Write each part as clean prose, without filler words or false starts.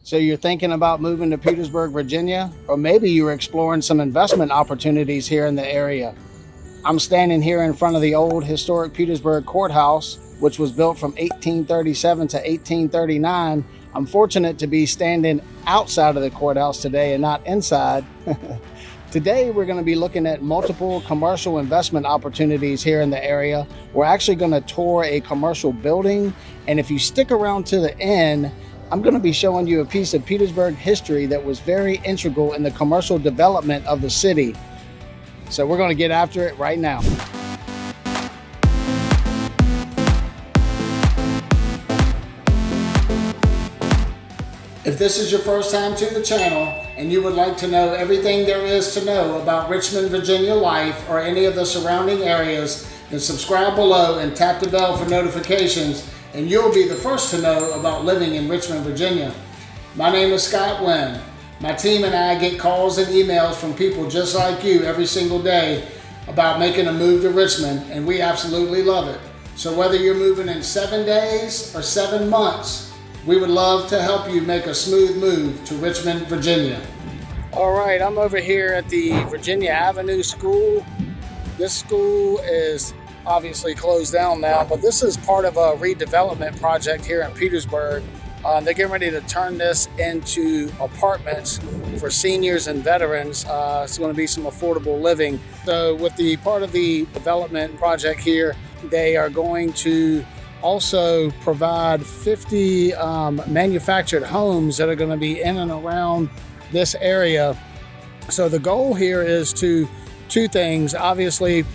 So you're thinking about moving to Petersburg, Virginia, or maybe you're exploring some investment opportunities here in the area. I'm standing here in front of the old historic Petersburg Courthouse, which was built from 1837 to 1839. I'm fortunate to be standing outside of the courthouse today and not inside. Today, we're going to be looking at multiple commercial investment opportunities here in the area. We're actually going to tour a commercial building, and if you stick around to the end, I'm going to be showing you a piece of Petersburg history that was very integral in the commercial development of the city. So we're going to get after it right now. If this is your first time to the channel and you would like to know everything there is to know about Richmond, Virginia life or any of the surrounding areas, then subscribe below and tap the bell for notifications, and you'll be the first to know about living in Richmond, Virginia. My name is Scott Wynn. My team and I get calls and emails from people just like you every single day about making a move to Richmond, and we absolutely love it. So whether you're moving in 7 days or 7 months, we would love to help you make a smooth move to Richmond, Virginia. All right, I'm over here at the Virginia Avenue School. This school is obviously closed down now, but this is part of a redevelopment project here in Petersburg. They're getting ready to turn this into apartments for seniors and veterans. It's going to be some affordable living. So with the part of the development project here, they are going to also provide 50 manufactured homes that are going to be in and around this area. So the goal here is to two things. Obviously,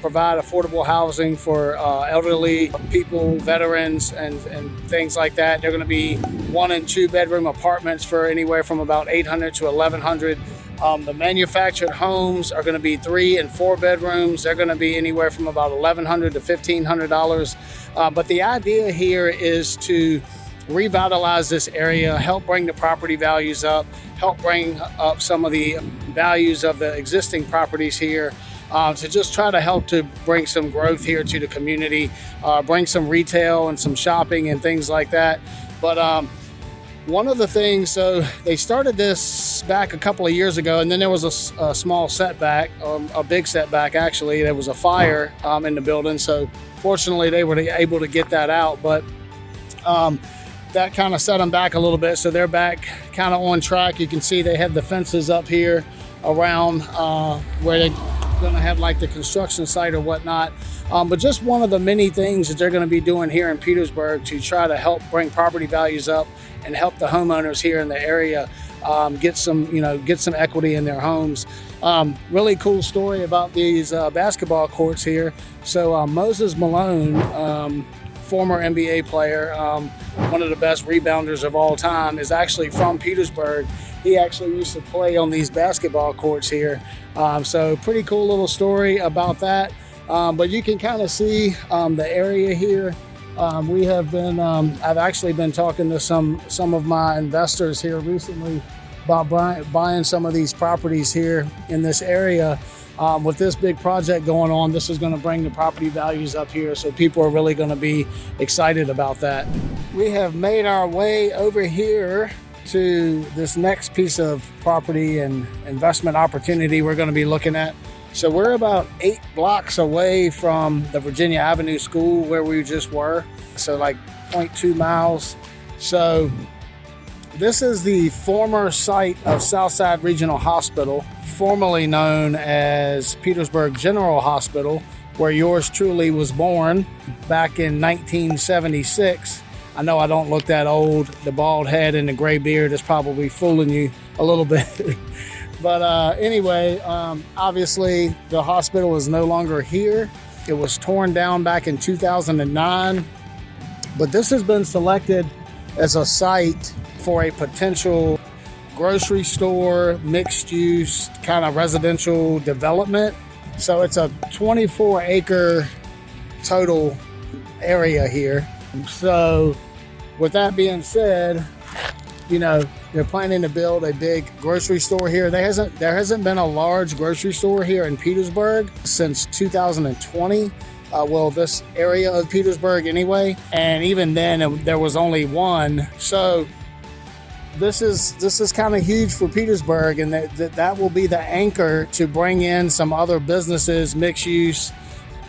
provide affordable housing for elderly people, veterans, and things like that. They're going to be 1 and 2 bedroom apartments for anywhere from about $800 to $1,100. The manufactured homes are going to be 3 and 4 bedrooms. They're going to be anywhere from about $1,100 to $1,500. But the idea here is to revitalize this area, help bring the property values up, help bring up some of the values of the existing properties here, to just try to help to bring some growth here to the community, bring some retail and some shopping and things like that. But one of the things, so they started this back a couple of years ago, and then there was a small setback, a big setback actually. There was a fire in the building, so fortunately they were able to get that out, but that kind of set them back a little bit, so they're back kind of on track. You can see they have the fences up here around where they're going to have like the construction site or whatnot. But just one of the many things that they're going to be doing here in Petersburg to try to help bring property values up and help the homeowners here in the area get some equity in their homes. Really cool story about these basketball courts here. So Moses Malone, former NBA player, one of the best rebounders of all time, is actually from Petersburg. He actually used to play on these basketball courts here. So pretty cool little story about that. But you can kind of see the area here. We have been, I've actually been talking to some of my investors here recently about buying some of these properties here in this area. With this big project going on, this is going to bring the property values up here, so people are really going to be excited about that. We have made our way over here to this next piece of property and investment opportunity we're going to be looking at. So we're about 8 blocks away from the Virginia Avenue School where we just were, so like 0.2 miles. So this is the former site of Southside Regional Hospital, formerly known as Petersburg General Hospital, where yours truly was born back in 1976. I know I don't look that old. The bald head and the gray beard is probably fooling you a little bit. But anyway, obviously the hospital is no longer here. It was torn down back in 2009. But this has been selected as a site for a potential grocery store, mixed use, kind of residential development. So it's a 24-acre total area here. So with that being said, they're planning to build a big grocery store here. There hasn't been a large grocery store here in Petersburg since 2020. This area of Petersburg anyway. And even then there was only one. So this is kind of huge for Petersburg, and that will be the anchor to bring in some other businesses, mixed use.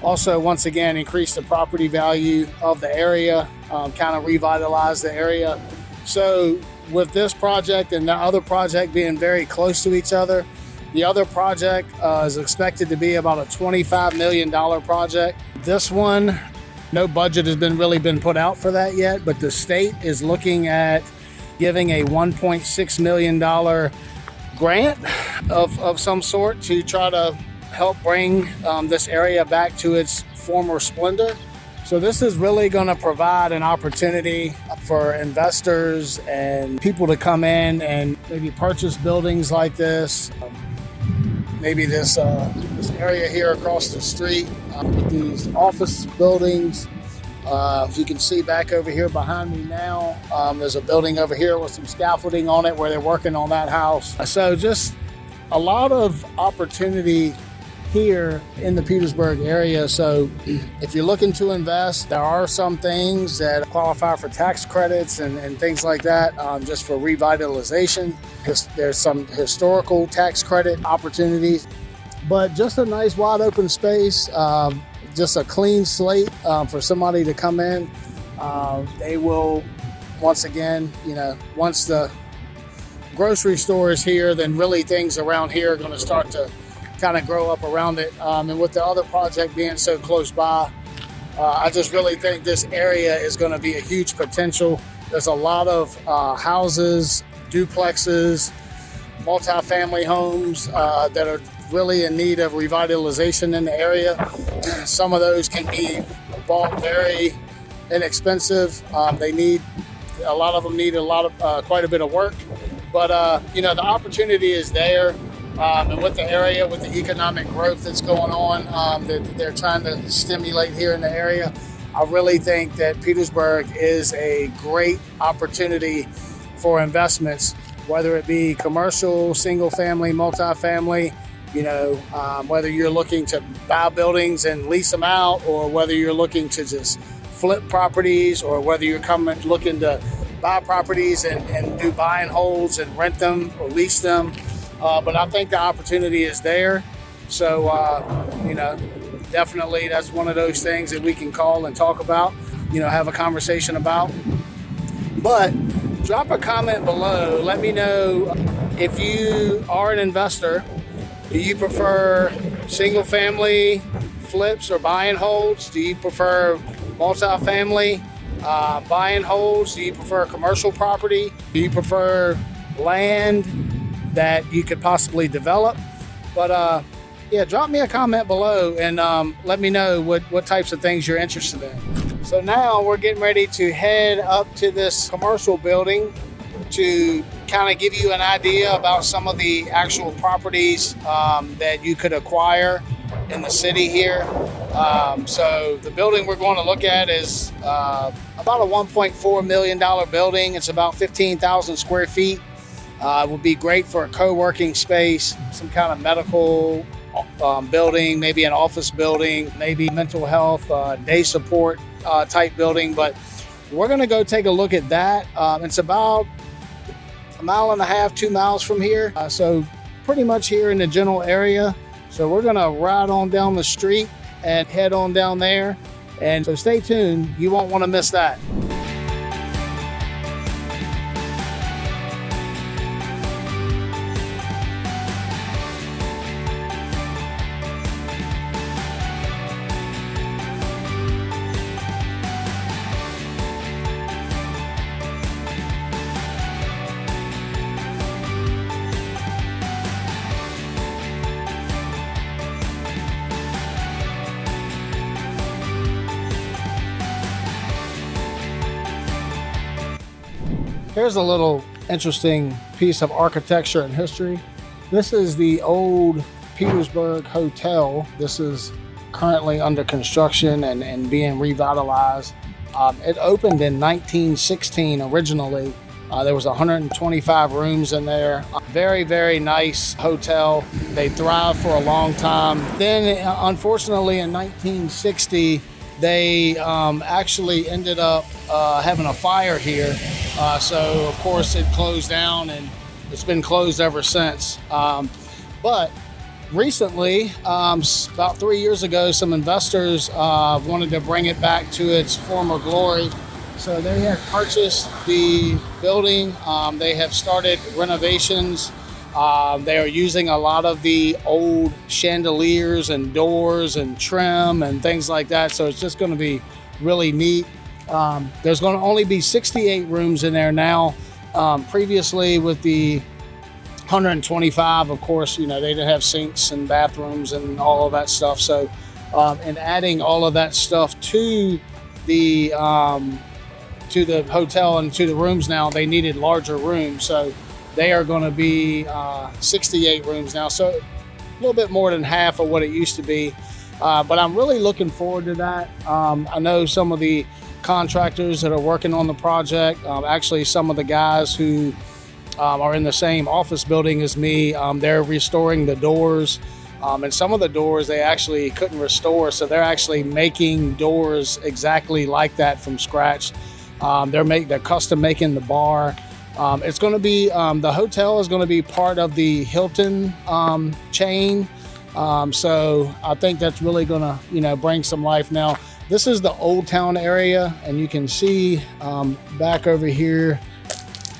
Also, once again, increase the property value of the area, kind of revitalize the area. So with this project and the other project being very close to each other, the other project is expected to be about a $25 million project. This one, no budget has really been put out for that yet, but the state is looking at giving a $1.6 million grant of some sort to try to help bring this area back to its former splendor. So this is really going to provide an opportunity for investors and people to come in and maybe purchase buildings like this. Maybe this area here across the street with these office buildings. If you can see back over here behind me now, there's a building over here with some scaffolding on it where they're working on that house. So just a lot of opportunity here in the Petersburg area. So if you're looking to invest, there are some things that qualify for tax credits and things like that, just for revitalization. There's some historical tax credit opportunities, but just a nice wide open space, just a clean slate for somebody to come in. They will, once again, once the grocery store is here, then really things around here are going to start to kind of grow up around it. And with the other project being so close by, I just really think this area is going to be a huge potential. There's a lot of houses, duplexes, multifamily homes that are really in need of revitalization in the area. Some of those can be bought very inexpensive. A lot of them need quite a bit of work, but the opportunity is there. And with the area, with the economic growth that's going on, that they're trying to stimulate here in the area, I really think that Petersburg is a great opportunity for investments, whether it be commercial, single family, multifamily, whether you're looking to buy buildings and lease them out, or whether you're looking to just flip properties, or whether you're looking to buy properties and do buy and holds and rent them or lease them. But I think the opportunity is there. So, definitely that's one of those things that we can call and talk about, have a conversation about. But drop a comment below. Let me know if you are an investor. Do you prefer single family flips or buy and holds? Do you prefer multifamily buy and holds? Do you prefer commercial property? Do you prefer land that you could possibly develop? But drop me a comment below and let me know what types of things you're interested in. So now we're getting ready to head up to this commercial building to kind of give you an idea about some of the actual properties that you could acquire in the city here. So the building we're going to look at is about a $1.4 million building. It's about 15,000 square feet. It would be great for a co-working space, some kind of medical building, maybe an office building, maybe mental health, day support type building. But we're going to go take a look at that. It's about 1.5 miles, 2 miles from here. So pretty much here in the general area. So we're going to ride on down the street and head on down there. And so stay tuned. You won't want to miss that. Here's a little interesting piece of architecture and history. This is the old Petersburg Hotel. This is currently under construction and being revitalized. It opened in 1916 originally. There was 125 rooms in there. Very, very nice hotel. They thrived for a long time. Then, unfortunately, in 1960, they actually ended up having a fire here. So of course it closed down, and it's been closed ever since. But recently, about 3 years ago, some investors wanted to bring it back to its former glory. So they have purchased the building. They have started renovations. They are using a lot of the old chandeliers and doors and trim and things like that. So it's just going to be really neat. There's going to only be 68 rooms in there now. Previously with the 125, of course, they didn't have sinks and bathrooms and all of that stuff. So, and adding all of that stuff to the hotel and to the rooms now, they needed larger rooms. So they are going to be 68 rooms now. So a little bit more than half of what it used to be. But I'm really looking forward to that. I know some of the contractors that are working on the project, actually some of the guys who are in the same office building as me, they're restoring the doors. And some of the doors they actually couldn't restore, so they're actually making doors exactly like that from scratch. They're custom making the bar. It's going to be the hotel is going to be part of the Hilton chain. So I think that's really going to bring some life. Now this is the Old Town area, and you can see back over here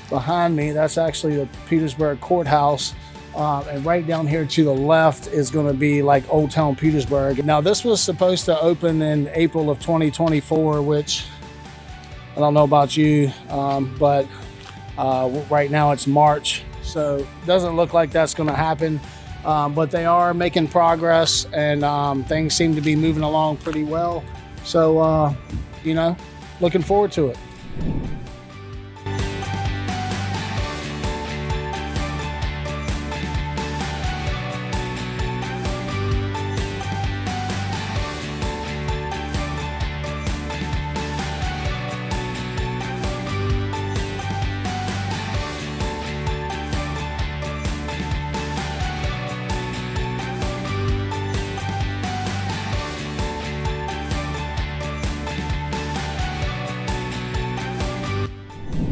behind me, that's actually the Petersburg Courthouse. And right down here to the left is going to be like Old Town Petersburg. Now this was supposed to open in April of 2024, which I don't know about you, but right now it's March, so it doesn't look like that's going to happen. But they are making progress, and things seem to be moving along pretty well. So, looking forward to it.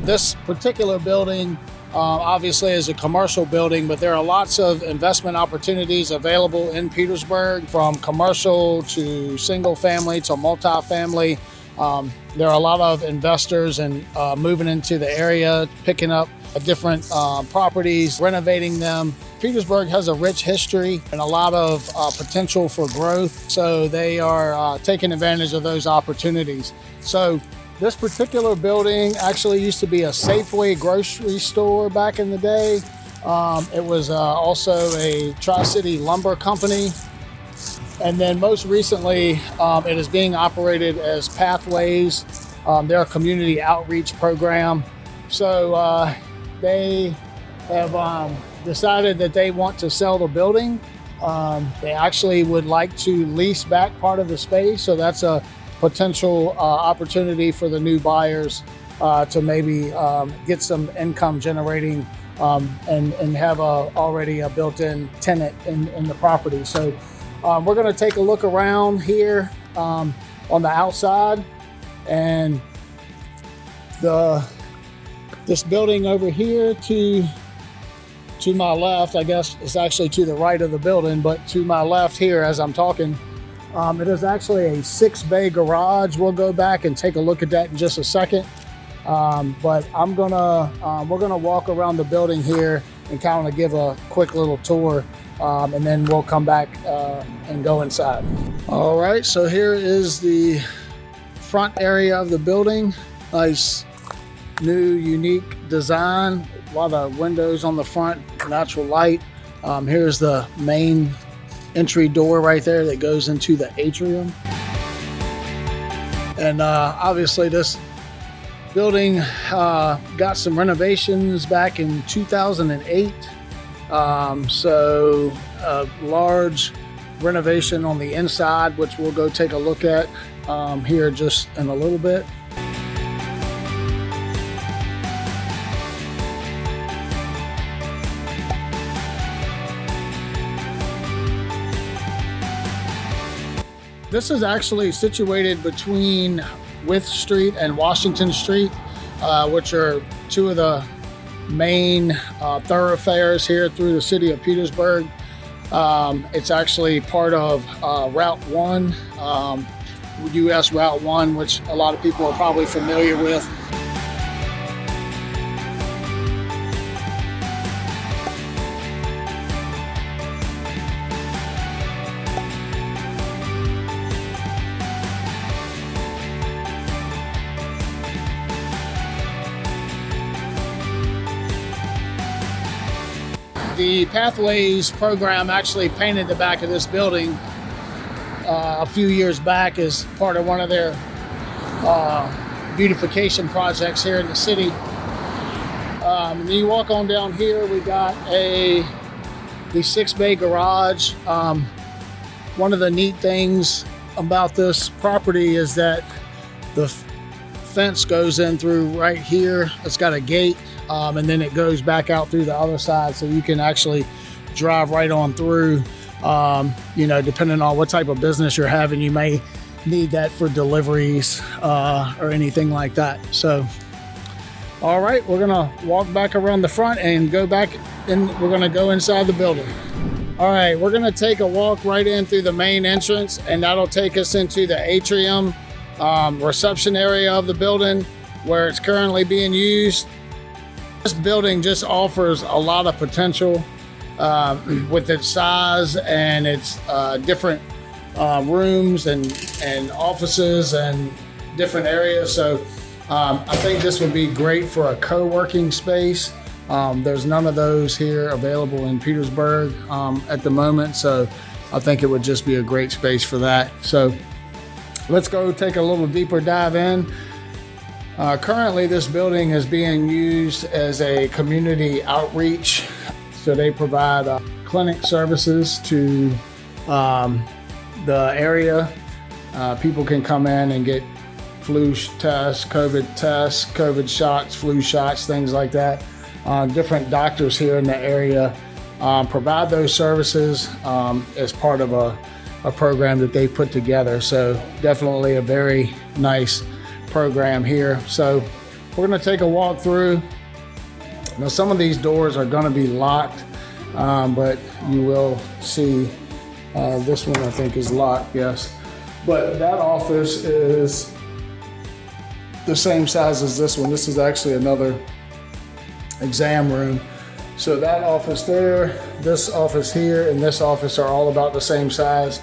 This particular building obviously is a commercial building, but there are lots of investment opportunities available in Petersburg, from commercial to single family to multifamily. There are a lot of investors and moving into the area, picking up different properties, renovating them. Petersburg has a rich history and a lot of potential for growth, so they are taking advantage of those opportunities. So this particular building actually used to be a Safeway grocery store back in the day. It was also a Tri-City lumber company. And then most recently, it is being operated as Pathways. They're a community outreach program. So they have decided that they want to sell the building. They actually would like to lease back part of the space. So that's a potential opportunity for the new buyers to maybe get some income generating and have already a built-in tenant in the property. So we're going to take a look around here on the outside, and this building over here to my left, I guess it's actually to the right of the building, but to my left here as I'm talking, it is actually a 6-bay garage. We'll go back and take a look at that in just a second. But we're gonna walk around the building here and kind of give a quick little tour, and then we'll come back and go inside. All right, so here is the front area of the building. Nice, new, unique design. A lot of windows on the front, natural light. Here's the main entry door right there that goes into the atrium. And obviously this building got some renovations back in 2008. So a large renovation on the inside, which we'll go take a look at here just in a little bit. This is actually situated between Wythe Street and Washington Street, which are two of the main thoroughfares here through the city of Petersburg. It's actually part of Route 1, US Route 1, which a lot of people are probably familiar with. The Pathways program actually painted the back of this building a few years back as part of one of their beautification projects here in the city. And you walk on down here, we got the 6-bay garage. One of the neat things about this property is that the fence goes in through right here. It's got a gate. And then it goes back out through the other side, so you can actually drive right on through. Depending on what type of business you're having, you may need that for deliveries or anything like that. So, all right, we're gonna walk back around the front and go back, and we're gonna go inside the building. All right, we're gonna take a walk right in through the main entrance, and that'll take us into the atrium reception area of the building where it's currently being used. This building just offers a lot of potential with its size and its different rooms and offices and different areas. So I think this would be great for a co-working space. There's none of those here available in Petersburg at the moment. So I think it would just be a great space for that. So let's go take a little deeper dive in. Currently, this building is being used as a community outreach. So they provide clinic services to the area. People can come in and get flu tests, COVID shots, flu shots, things like that. Different doctors here in the area provide those services as part of a program that they've put together. So definitely a very nice program here. So we're going to take a walk through. Now some of these doors are going to be locked, but you will see this one I think is locked, yes. But that office is the same size as this one. This is actually another exam room. So that office there, this office here, and this office are all about the same size.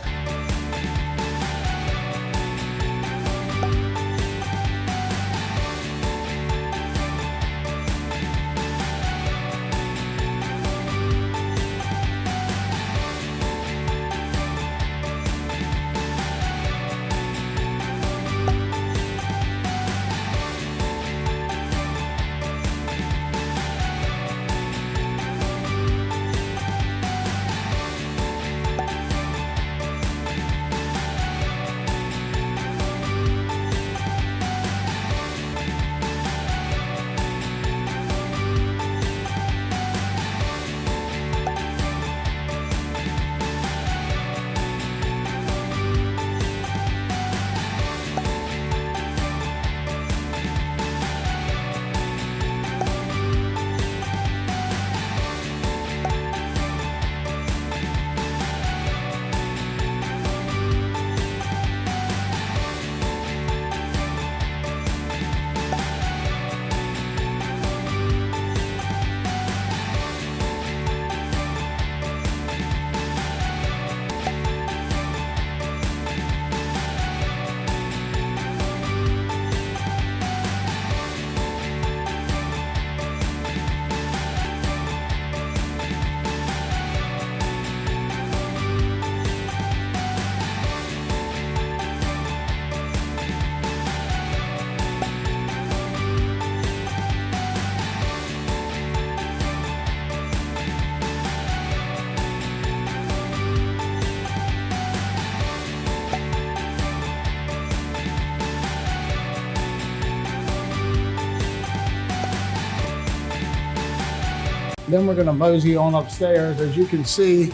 Then we're going to mosey on upstairs. As you can see,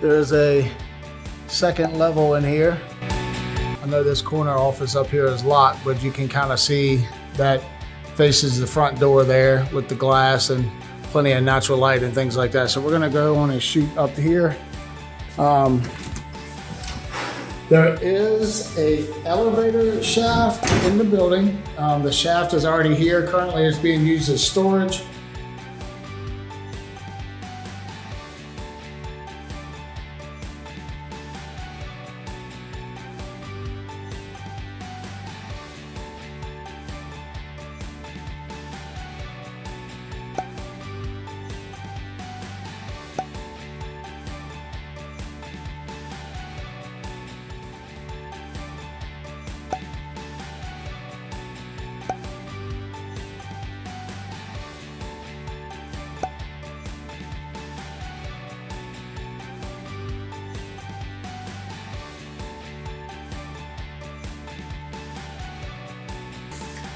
there's a second level in here. I know this corner office up here is locked, but you can kind of see that faces the front door there with the glass and plenty of natural light and things like that. So we're gonna go on a shoot up here. There is a elevator shaft in the building. The shaft is already here. Currently it's being used as storage.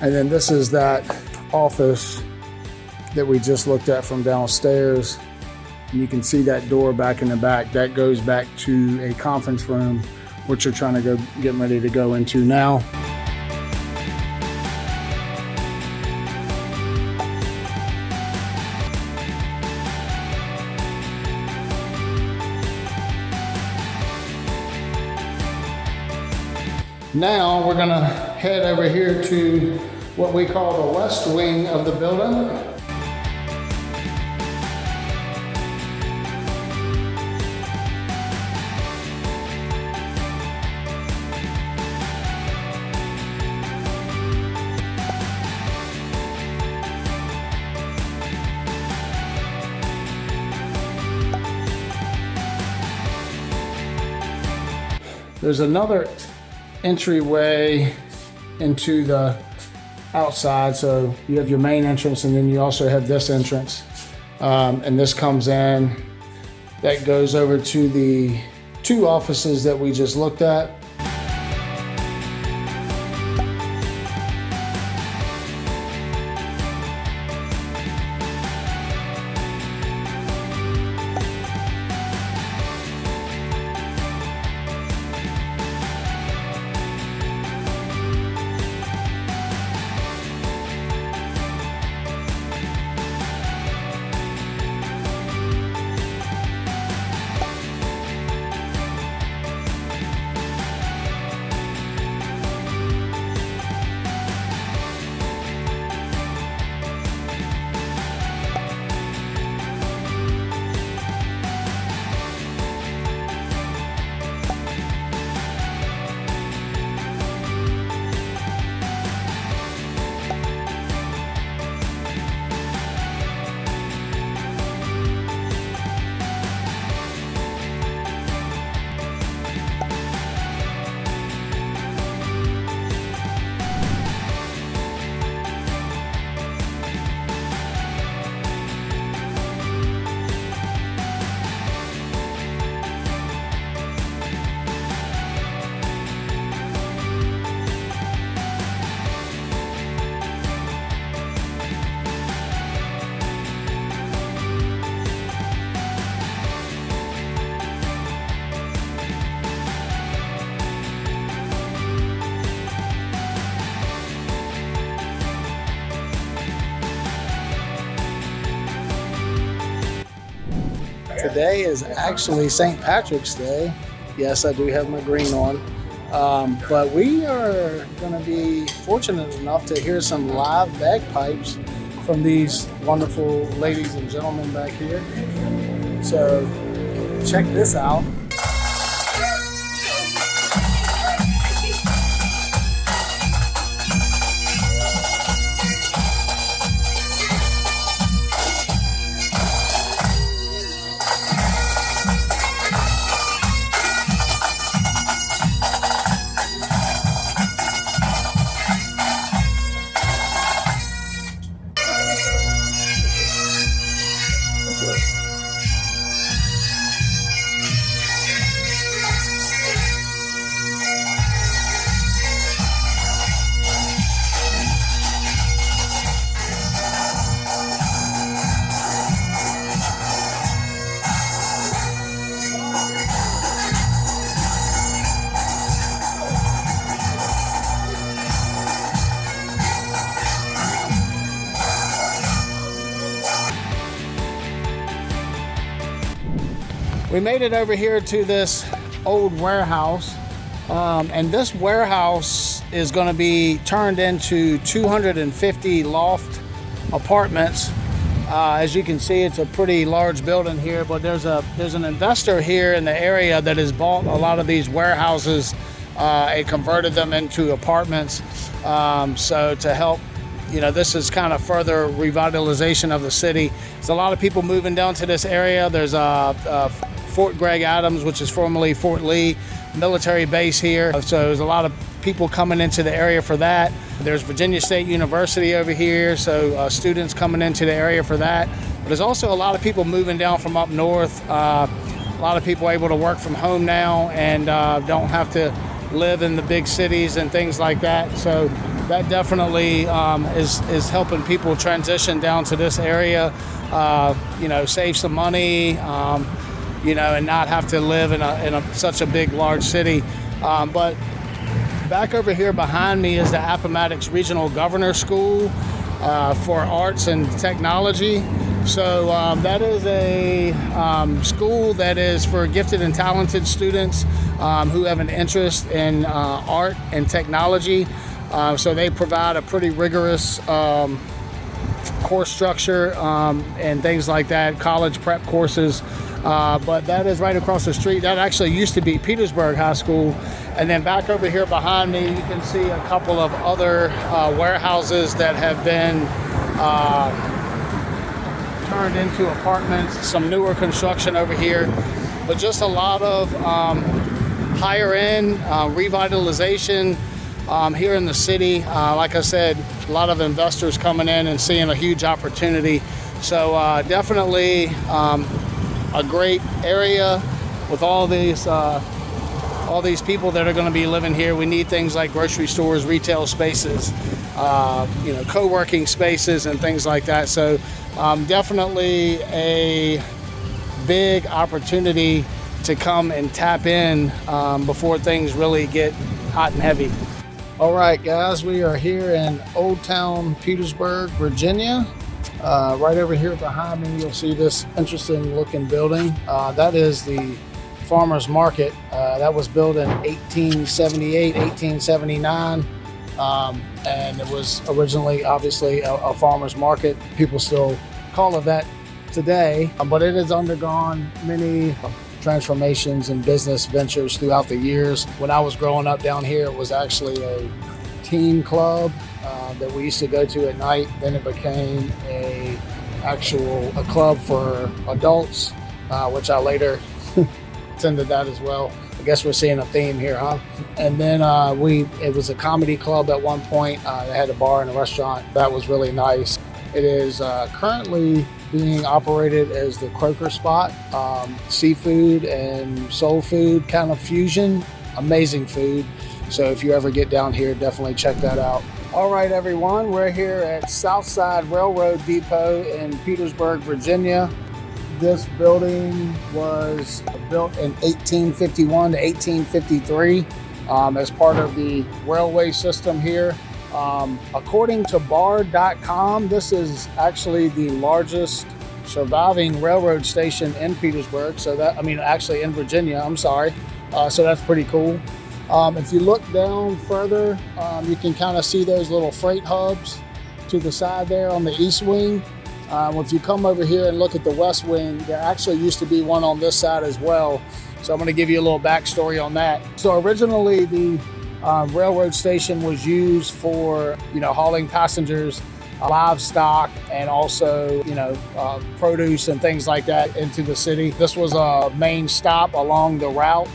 And then this is that office that we just looked at from downstairs. And you can see that door back in the back. That goes back to a conference room, which you're trying to get ready to go into now. Now we're gonna head over here to what we call the west wing of the building. There's another entryway into the outside. So you have your main entrance and then you also have this entrance. And this comes in, that goes over to the two offices that we just looked at. Today is actually St. Patrick's Day. Yes, I do have my green on. But we are going to be fortunate enough to hear some live bagpipes from these wonderful ladies and gentlemen back here. So check this out. We made it over here to this old warehouse, and this warehouse is going to be turned into 250 loft apartments. As you can see, it's a pretty large building here, but there's an investor here in the area that has bought a lot of these warehouses and converted them into apartments. So to help, this is kind of further revitalization of the city. There's a lot of people moving down to this area. There's Fort Gregg Adams, which is formerly Fort Lee military base here. So there's a lot of people coming into the area for that. There's Virginia State University over here, so students coming into the area for that. But there's also a lot of people moving down from up north. A lot of people able to work from home now and don't have to live in the big cities and things like that. So that definitely is helping people transition down to this area, save some money, and not have to live in such a big, large city. But back over here behind me is the Appomattox Regional Governor School for Arts and Technology. So that is a school that is for gifted and talented students who have an interest in art and technology. So they provide a pretty rigorous course structure and things like that, college prep courses. But that is right across the street. That actually used to be Petersburg High School. And then back over here behind me, you can see a couple of other warehouses that have been turned into apartments, some newer construction over here, but just a lot of higher end revitalization here in the city. Like I said, a lot of investors coming in and seeing a huge opportunity. So definitely a great area with all these people that are going to be living here. We need things like grocery stores, retail spaces, co-working spaces and things like that. So definitely a big opportunity to come and tap in before things really get hot and heavy. All right, guys, we are here in Old Town Petersburg, Virginia. Right over here behind me, you'll see this interesting looking building. That is the Farmers Market. That was built in 1878, 1879. And it was originally, obviously, a farmer's market. People still call it that today, but it has undergone many transformations and business ventures throughout the years. When I was growing up down here, it was actually a teen club that we used to go to at night. Then it became a club for adults, which I later attended that as well. I guess we're seeing a theme here, huh? And then it was a comedy club at one point. They had a bar and a restaurant. That was really nice. It is currently being operated as the Croaker Spot, seafood and soul food kind of fusion. Amazing food. So if you ever get down here, definitely check that out. All right, everyone, we're here at Southside Railroad Depot in Petersburg, Virginia. This building was built in 1851 to 1853 as part of the railway system here. According to Bard.com, this is actually the largest surviving railroad station in Petersburg. Actually in Virginia, I'm sorry. So that's pretty cool. If you look down further, you can kind of see those little freight hubs to the side there on the east wing. If you come over here and look at the west wing, there actually used to be one on this side as well. So I'm going to give you a little backstory on that. So originally the railroad station was used for, hauling passengers, livestock, and also, produce and things like that into the city. This was a main stop along the route.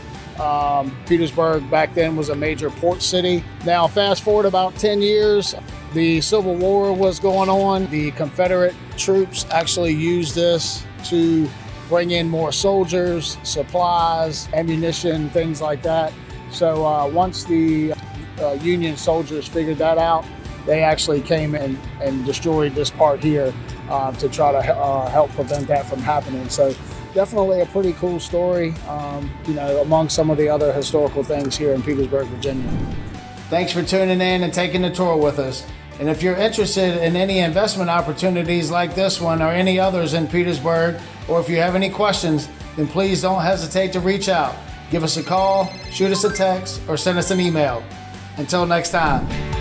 Petersburg back then was a major port city. Now fast forward about 10 years, the Civil War was going on. The Confederate troops actually used this to bring in more soldiers, supplies, ammunition, things like that. So once the Union soldiers figured that out, they actually came in and destroyed this part here to try to help prevent that from happening. So definitely a pretty cool story, among some of the other historical things here in Petersburg, Virginia. Thanks for tuning in and taking the tour with us. And if you're interested in any investment opportunities like this one or any others in Petersburg, or if you have any questions, then please don't hesitate to reach out. Give us a call, shoot us a text, or send us an email. Until next time.